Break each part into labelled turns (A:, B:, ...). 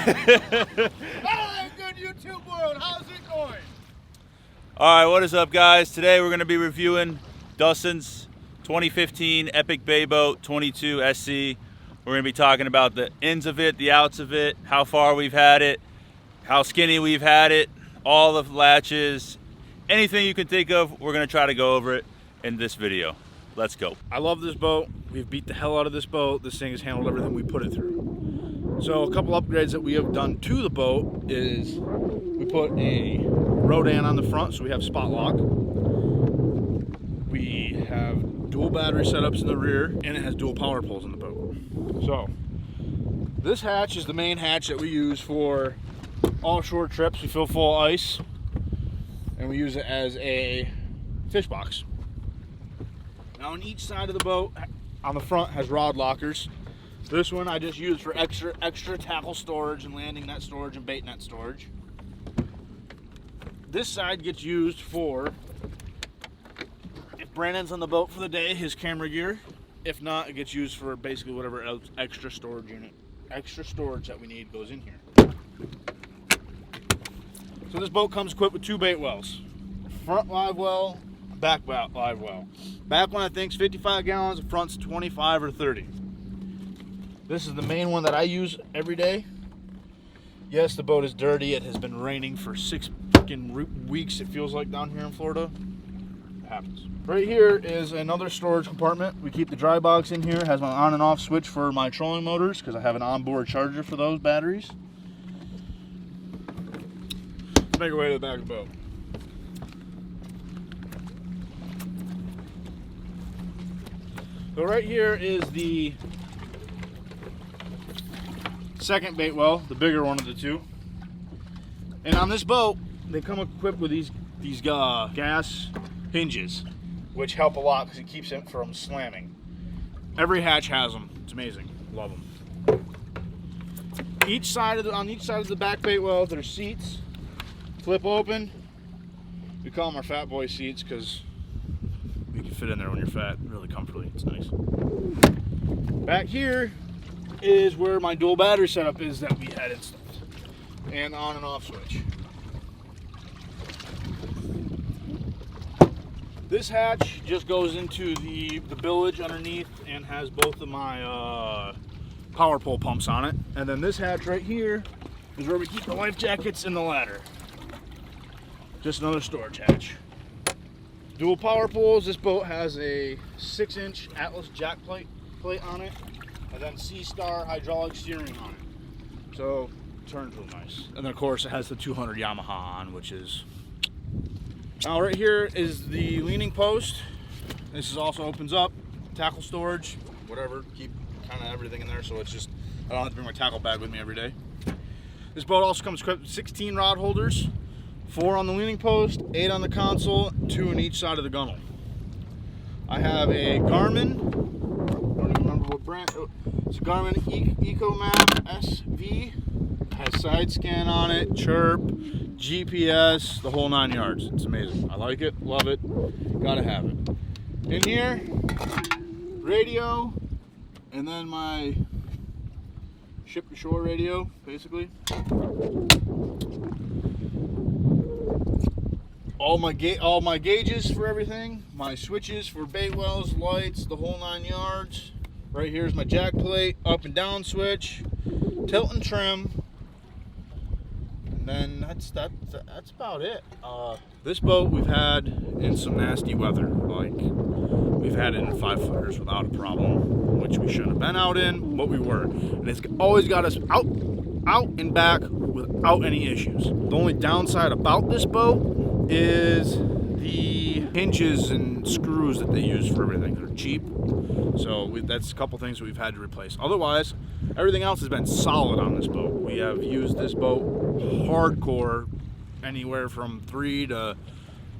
A: Hello, good YouTube world. How's it going?
B: All right, what is up, guys? Today we're going to be reviewing Dustin's 2015 Epic Bay Boat 22 SC. We're going to be talking about the ins of it, the outs of it, how far we've had it, how skinny we've had it, all the latches, anything you can think of. We're going to try to go over it in this video. Let's go.
A: I love this boat. We've beat the hell out of this boat. This thing has handled everything we put it through. So a couple upgrades that we have done to the boat is we put a Rodan on the front, so we have spot lock. We have dual battery setups in the rear, and it has dual power poles in the boat. So this hatch is the main hatch that we use for offshore trips. We fill full of ice, and we use it as a fish box. Now on each side of the boat, on the front, has rod lockers. This one I just use for extra tackle storage and landing net storage and bait net storage. This side gets used for, if Brandon's on the boat for the day, his camera gear. If not, it gets used for basically whatever else extra storage that we need goes in here. So this boat comes equipped with 2 bait wells. Front live well, back live well. Back one I think is 55 gallons, the front's 25 or 30. This is the main one that I use every day. Yes, the boat is dirty. It has been raining for 6 freaking weeks, it feels like, down here in Florida. It happens. Right here is another storage compartment. We keep the dry box in here. It has my on and off switch for my trolling motors because I have an onboard charger for those batteries. Let's make our way to the back of the boat. So right here is the second bait well, the bigger one of the two. And on this boat, they come equipped with these gas hinges, which help a lot because it keeps it from slamming. Every hatch has them. It's amazing. Love them. On each side of the back bait well, there's seats. Flip open. We call them our fat boy seats because you can fit in there when you're fat really comfortably. It's nice. Back here is where my dual battery setup is that we had installed, and on and off switch. This hatch just goes into the billage underneath and has both of my power pole pumps on it. And then this hatch right here is where we keep the life jackets and the ladder. Just another storage hatch. Dual power poles. This boat has a 6-inch Atlas jack plate on it, and then C-Star hydraulic steering on it. So it turns real nice. And then of course it has the 200 Yamaha on, which is. Now right here is the leaning post. This is also opens up, tackle storage, whatever. Keep kind of everything in there, so it's just I don't have to bring my tackle bag with me every day. This boat also comes equipped with 16 rod holders. 4 on the leaning post, 8 on the console, 2 on each side of the gunnel. I have a Garmin, I don't even remember what brand, it's a Garmin EcoMap SV. It has side scan on it, chirp, GPS, the whole 9 yards. It's amazing. I like it, love it, gotta have it. In here, radio, and then my ship to shore radio, basically. All my gauges for everything, my switches for bait wells, lights, the whole 9 yards. Right here's my jack plate, up and down switch, tilt and trim, and then that's about it. This boat we've had in some nasty weather, like we've had it in 5-footers without a problem, which we shouldn't have been out in, but we were, and it's always got us out and back without any issues. The only downside about this boat is the hinges and screws that they use for everything. They're cheap, so that's a couple things that we've had to replace. Otherwise, everything else has been solid on this boat. We have used this boat hardcore, anywhere from 3 to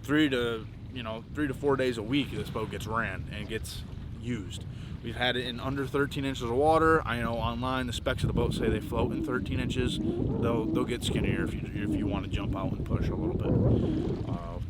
A: 4 days a week. This boat gets ran and gets used. We've had it in under 13 inches of water. I know online the specs of the boat say they float in 13 inches. They'll get skinnier if you want to jump out and push a little bit.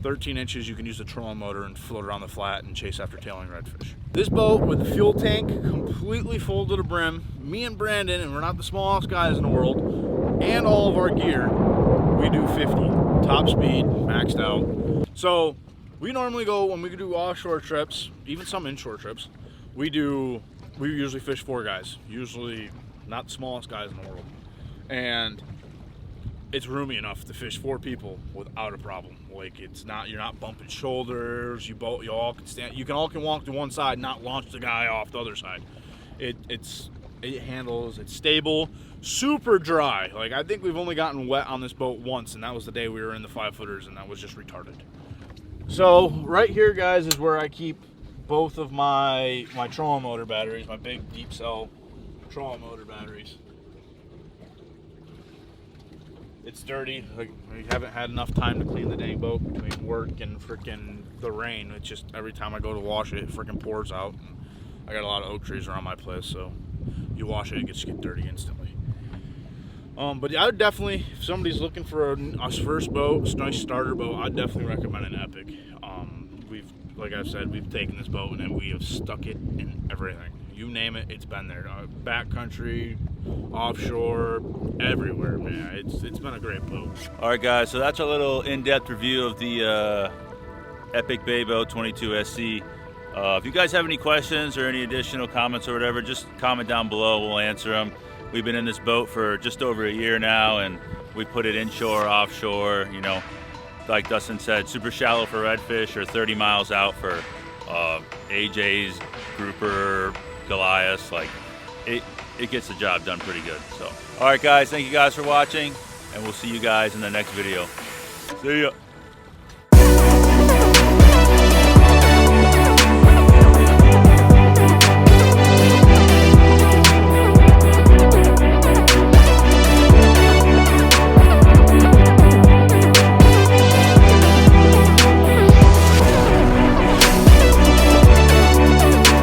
A: 13 inches, you can use the trolling motor and float around the flat and chase after tailing redfish. This boat with the fuel tank completely full to the brim, me and Brandon, and we're not the smallest guys in the world, and all of our gear, we do 50. Top speed, maxed out. So we normally go, when we do offshore trips, even some inshore trips, we usually fish 4 guys. Usually not the smallest guys in the world. And it's roomy enough to fish 4 people without a problem. Like, you're not bumping shoulders. You all can stand. You all can walk to one side, not launch the guy off the other side. It handles. It's stable, super dry. Like, I think we've only gotten wet on this boat once, and that was the day we were in the 5-footers, and that was just retarded. So right here, guys, is where I keep both of my trolling motor batteries, my big deep cell trolling motor batteries. It's dirty. Like, we haven't had enough time to clean the dang boat between work and freaking the rain. It's just every time I go to wash it, it freaking pours out. And I got a lot of oak trees around my place, so you wash it, it gets dirty instantly. But I would definitely, if somebody's looking for a first boat, a nice starter boat, I'd definitely recommend an Epic. Like I've said, we've taken this boat and we have stuck it in everything. You name it, it's been there. Backcountry, offshore, everywhere, man. It's been a great boat.
B: All right, guys, so that's a little in-depth review of the Epic Bayboat 22 SC. If you guys have any questions or any additional comments or whatever, just comment down below. We'll answer them. We've been in this boat for just over a year now, and we put it inshore, offshore, you know, like Dustin said, super shallow for redfish or 30 miles out for AJ's, grouper, Goliath. Like, it gets the job done pretty good. So, all right, guys, thank you guys for watching, and we'll see you guys in the next video. See ya.